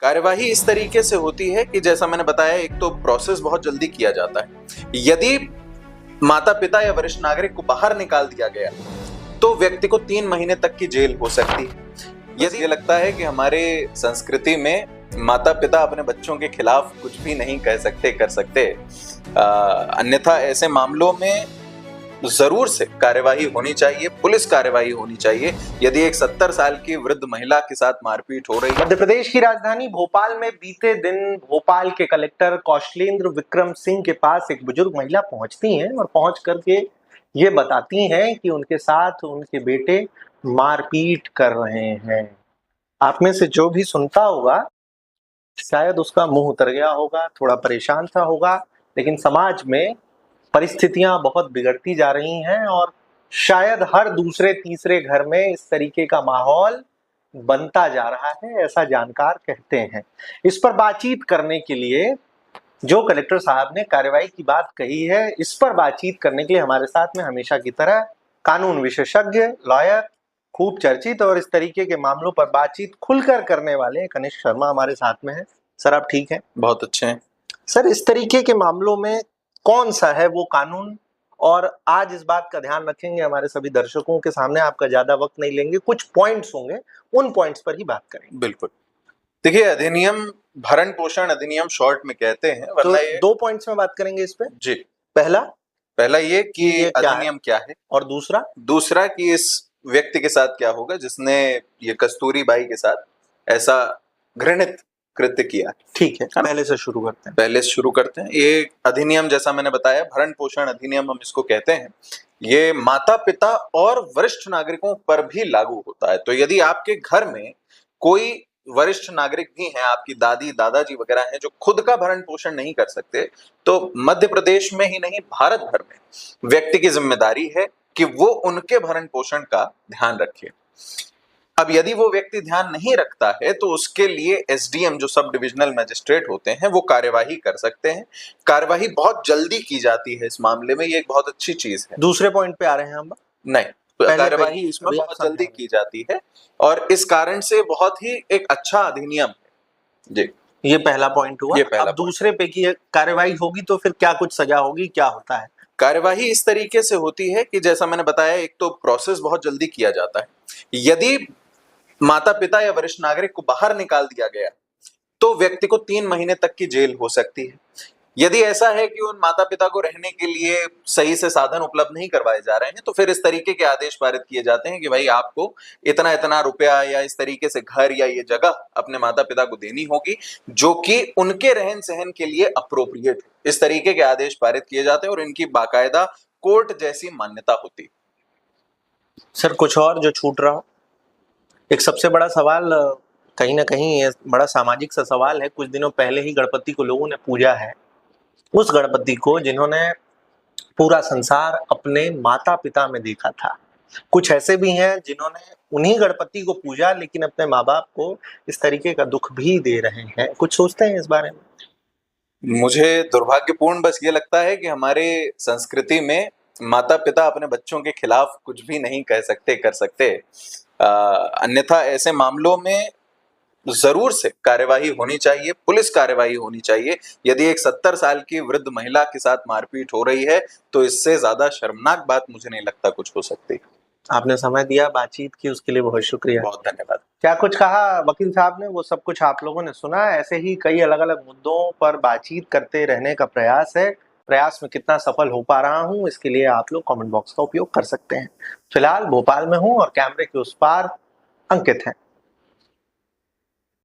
कार्यवाही इस तरीके से होती है कि जैसा मैंने बताया, एक तो प्रोसेस बहुत जल्दी किया जाता है। यदि माता पिता या वरिष्ठ नागरिक को बाहर निकाल दिया गया तो व्यक्ति को 3 महीने तक की जेल हो सकती है। ये लगता है कि हमारे संस्कृति में माता पिता अपने बच्चों के खिलाफ कुछ भी नहीं कह सकते कर सकते, अन्यथा ऐसे मामलों में जरूर से कार्यवाही होनी चाहिए, पुलिस कार्यवाही होनी चाहिए। यदि एक 70 साल की वृद्ध महिला के साथ मारपीट हो रही है। मध्य प्रदेश की राजधानी भोपाल में बीते दिन भोपाल के कलेक्टर कौशलेंद्र विक्रम सिंह के पास एक बुजुर्ग महिला पहुंचती हैं और पहुंच करके ये बताती हैं कि उनके साथ उनके बेटे मारपीट कर रहे हैं। आप में से जो भी सुनता होगा शायद उसका मुंह उतर गया होगा, थोड़ा परेशान सा होगा, लेकिन समाज में परिस्थितियां बहुत बिगड़ती जा रही हैं और शायद हर दूसरे तीसरे घर में इस तरीके का माहौल बनता जा रहा है, ऐसा जानकार कहते हैं। इस पर बातचीत करने के लिए जो कलेक्टर साहब ने कार्रवाई की बात कही है, इस पर बातचीत करने के लिए हमारे साथ में हमेशा की तरह कानून विशेषज्ञ, लॉयर, खूब चर्चित और इस तरीके के मामलों पर बातचीत खुलकर करने वाले कनिष्क शर्मा हमारे साथ में हैं। सर, आप ठीक हैं? बहुत अच्छे हैं सर। इस तरीके के मामलों में कौन सा है वो कानून, और आज इस बात का ध्यान रखेंगे, हमारे सभी दर्शकों के सामने आपका ज्यादा वक्त नहीं लेंगे, कुछ पॉइंट्स होंगे, उन पॉइंट्स पर ही बात करेंगे। बिल्कुल। देखिए, अधिनियम भरण पोषण अधिनियम शॉर्ट में कहते हैं, तो 2 पॉइंट्स में बात करेंगे इस पे जी। पहला ये कि अधिनियम क्या है, और दूसरा कि इस व्यक्ति के साथ क्या होगा जिसने ये कस्तूरी बाई के साथ ऐसा घृणित कृत्य किया। ठीक है, पहले से शुरू करते हैं। ये अधिनियम, जैसा मैंने बताया, भरण पोषण अधिनियम हम इसको कहते हैं। ये माता पिता और वरिष्ठ नागरिकों पर भी लागू होता है। तो यदि आपके घर में कोई वरिष्ठ नागरिक भी हैं, आपकी दादी दादाजी वगैरह हैं, जो खुद का भरण पोषण नहीं कर सकते, तो मध्य प्रदेश में ही नहीं, भारत भर में व्यक्ति की जिम्मेदारी है कि वो उनके भरण पोषण का ध्यान रखे। अब यदि वो व्यक्ति ध्यान नहीं रखता है तो उसके लिए एसडीएम, जो सब डिविजनल मजिस्ट्रेट होते हैं, वो कार्यवाही कर सकते हैं। कार्यवाही बहुत जल्दी की जाती है इस मामले में, ये एक बहुत अच्छी चीज है। दूसरे पॉइंट पे आ रहे हैं हम? नहीं, कार्यवाही इसमें बहुत जल्दी की जाती है और इस कारण से बहुत ही एक अच्छा अधिनियम है जी। ये पहला पॉइंट हुआ। अब दूसरे पे की कार्यवाही होगी तो फिर क्या कुछ सजा होगी, क्या होता है? कार्यवाही इस तरीके से होती है कि जैसा मैंने बताया, एक तो प्रोसेस बहुत जल्दी किया जाता है। यदि माता पिता या वरिष्ठ नागरिक को बाहर निकाल दिया गया तो व्यक्ति को 3 महीने तक की जेल हो सकती है। यदि ऐसा है कि उन माता पिता को रहने के लिए सही से साधन उपलब्ध नहीं करवाए जा रहे हैं तो फिर इस तरीके के आदेश पारित किए जाते हैं कि भाई आपको इतना इतना रुपया या इस तरीके से घर या ये जगह अपने माता पिता को देनी होगी जो कि उनके रहन सहन के लिए अप्रोप्रिएट है। इस तरीके के आदेश पारित किए जाते हैं और इनकी बाकायदा कोर्ट जैसी मान्यता होती। सर, कुछ और जो छूट रहा हो? एक सबसे बड़ा सवाल, कहीं ना कहीं बड़ा सामाजिक सा सवाल है। कुछ दिनों पहले ही गणपति को लोगों ने पूजा है, उस गणपति को जिन्होंने पूरा संसार अपने माता पिता में देखा था। कुछ ऐसे भी हैं जिन्होंने उन्हीं गणपति को पूजा लेकिन अपने माँ बाप को इस तरीके का दुख भी दे रहे हैं। कुछ सोचते हैं इस बारे में? मुझे दुर्भाग्यपूर्ण बस ये लगता है कि हमारे संस्कृति में माता पिता अपने बच्चों के खिलाफ कुछ भी नहीं कह सकते कर सकते, अन्यथा ऐसे मामलों में जरूर से कार्यवाही होनी चाहिए, पुलिस कार्यवाही होनी चाहिए। यदि एक 70 साल की वृद्ध महिला के साथ मारपीट हो रही है तो इससे ज्यादा शर्मनाक बात मुझे नहीं लगता कुछ हो सकती। आपने समय दिया, बातचीत की, उसके लिए बहुत शुक्रिया। बहुत धन्यवाद। क्या कुछ कहा वकील साहब ने, वो सब कुछ आप लोगों ने सुना। ऐसे ही कई अलग अलग मुद्दों पर बातचीत करते रहने का प्रयास है। प्रयास में कितना सफल हो पा रहा हूं, इसके लिए आप लोग कमेंट बॉक्स का उपयोग कर सकते हैं। फिलहाल भोपाल में हूं और कैमरे के उस पार अंकित हैं।